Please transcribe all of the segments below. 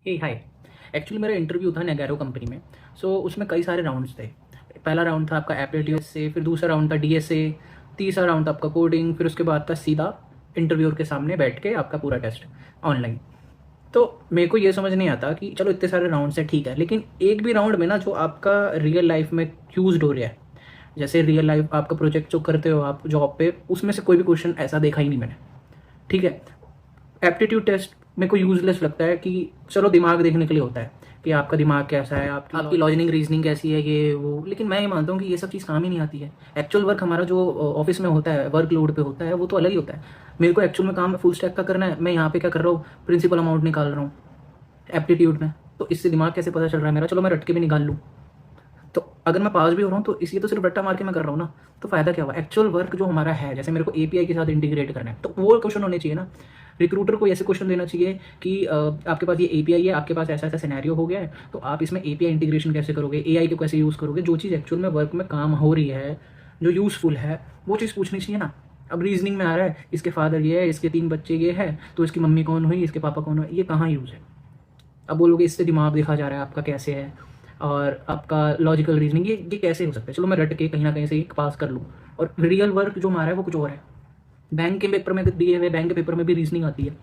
हे हाय। Actually मेरा interview था नैगेरो company में। उसमें कई सारे राउंड्स थे। पहला राउंड था आपका एप्टीट्यूड से, फिर दूसरा राउंड था डीएसए, तीसरा राउंड था आपका कोडिंग, फिर उसके बाद था सीधा इंटरव्यूअर के सामने बैठ के आपका पूरा टेस्ट ऑनलाइन। तो मेरे को ये समझ नहीं आता कि चलो इतने सारे राउंड्स हैं, ठीक है, लेकिन एक भी राउंड में ना जो आपका रियल लाइफ में यूज हो रहा है, जैसे रियल लाइफ आपका प्रोजेक्ट जो करते हो आप जॉब पे, उसमें से कोई भी क्वेश्चन ऐसा देखा ही नहीं मैंने। ठीक है, एप्टीट्यूड टेस्ट मेरे को यूजलेस लगता है कि चलो दिमाग देखने के लिए होता है कि आपका दिमाग कैसा है, आपकी लॉजिकल रीजनिंग कैसी है, ये वो, लेकिन मैं ये मानता हूँ कि ये सब चीज़ काम ही नहीं आती है। एक्चुअल वर्क हमारा जो ऑफिस में होता है, वर्क लोड पे होता है, वो तो अलग ही होता है। मेरे को एक्चुअल में काम फुल स्टैक का करना है, मैं यहाँ पे क्या कर रहा हूँ, प्रिंसिपल अमाउंट निकाल रहा हूँ एप्टीट्यूड में। तो इससे दिमाग कैसे पता चल रहा है मेरा, चलो मैं रट के भी निकाल लूँ। तो अगर मैं पास भी हो रहा हूँ तो इसलिए तो सिर्फ रट्टा मार के मैं कर रहा हूँ ना, तो फायदा क्या हुआ। एक्चुअल वर्क जो हमारा है, जैसे मेरे को एपीआई के साथ इंटीग्रेट करना है, तो वो क्वेश्चन होने चाहिए ना। रिक्रूटर को ऐसे क्वेश्चन देना चाहिए कि आपके पास ये एपीआई है, आपके पास ऐसा ऐसा सिनेरियो हो गया है, तो आप इसमें एपीआई इंटीग्रेशन कैसे करोगे, एआई को कैसे यूज़ करोगे, जो चीज़ एक्चुअल में वर्क में काम हो रही है, जो यूज़फुल है, वो चीज़ पूछनी चाहिए ना। अब रीजनिंग में आ रहा है इसके फादर ये है, इसके 3 बच्चे ये है, तो इसकी मम्मी कौन हुई, इसके पापा कौन हुए, ये कहाँ यूज़ है। अब बोलोगे इससे दिमाग देखा जा रहा है आपका कैसे है, और आपका लॉजिकल रीजनिंग ये कैसे हो सकता है। चलो मैं रट के कहीं ना कहीं से पास कर लूँ, और रियल वर्क जो हमारा है वो कुछ और है। बैंक के पेपर में दिए हुए, बैंक के पेपर में भी रीजनिंग आती है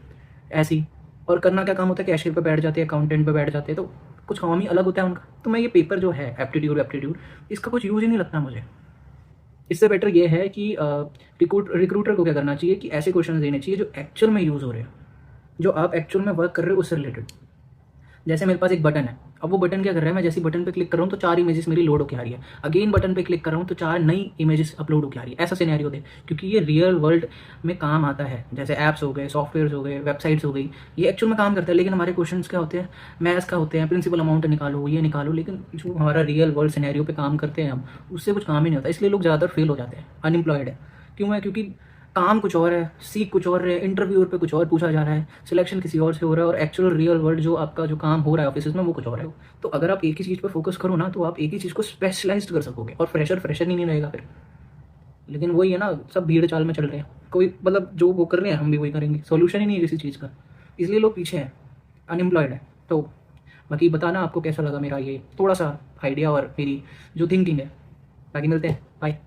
ऐसी। और करना क्या काम होता है, कैशियर पे बैठ जाते हैं, अकाउंटेंट पे बैठ जाते हैं, तो कुछ काम ही अलग होता है उनका। तो मैं ये पेपर जो है एप्टीट्यूड एप्टीट्यूड, इसका कुछ यूज़ ही नहीं लगता मुझे। इससे बेटर ये है कि रिक्रूटर को क्या करना चाहिए कि ऐसे क्वेश्चन देने चाहिए जो एक्चुअल में यूज़ हो रहे हैं, जो आप एक्चुअल में वर्क कर रहे हो उससे रिलेटेड। जैसे मेरे पास एक बटन है, अब वो बटन क्या कर रहा है, मैं जैसे बटन पे क्लिक कर रहा हूँ तो 4 इमेजेस मेरी लोड होकर आ रही है, अगेन बटन पे क्लिक कर रहा हूँ तो 4 नई इमेजेस अपलोड होकर आ रही है। ऐसा सिनेरियो दे, क्योंकि ये रियल वर्ल्ड में काम आता है। जैसे ऐप्स हो गए, सॉफ्टवेयर हो गए, वेबसाइट्स हो गई, ये एक्चुअल में काम करता है। लेकिन हमारे क्वेश्चन क्या होते हैं, मैथ्स का होते हैं, प्रिंसिपल अमाउंट निकालो, ये निकालो, लेकिन जो हमारा रियल वर्ल्ड सिनेरियो पे काम करते हैं हम, उससे कुछ काम ही नहीं होता। इसलिए लोग ज़्यादातर फेल हो जाते हैं, अनएम्प्लॉयड है। क्यों है, क्योंकि काम कुछ और है, सीख कुछ और है, इंटरव्यूअर पे कुछ और पूछा जा रहा है, सिलेक्शन किसी और से हो रहा है, और एक्चुअल रियल वर्ल्ड जो आपका जो काम हो रहा है ऑफिस में वो कुछ और है। तो अगर आप एक ही चीज़ पर फोकस करो ना, तो आप एक ही चीज़ को स्पेशलाइज्ड कर सकोगे, और फ्रेशर फ्रेशर ही नहीं रहेगा फिर। लेकिन वही है ना, सब भीड़ चाल में चल रहे हैं, कोई मतलब जो वो कर रहे हैं हम भी वही करेंगे, सॉल्यूशन ही नहीं है किसी चीज़ का, इसलिए लोग पीछे हैं, अनएम्प्लॉयड है। तो बाकी बताना आपको कैसा लगा मेरा ये थोड़ा सा आइडिया और मेरी जो थिंकिंग है। बाकी मिलते हैं, बाय।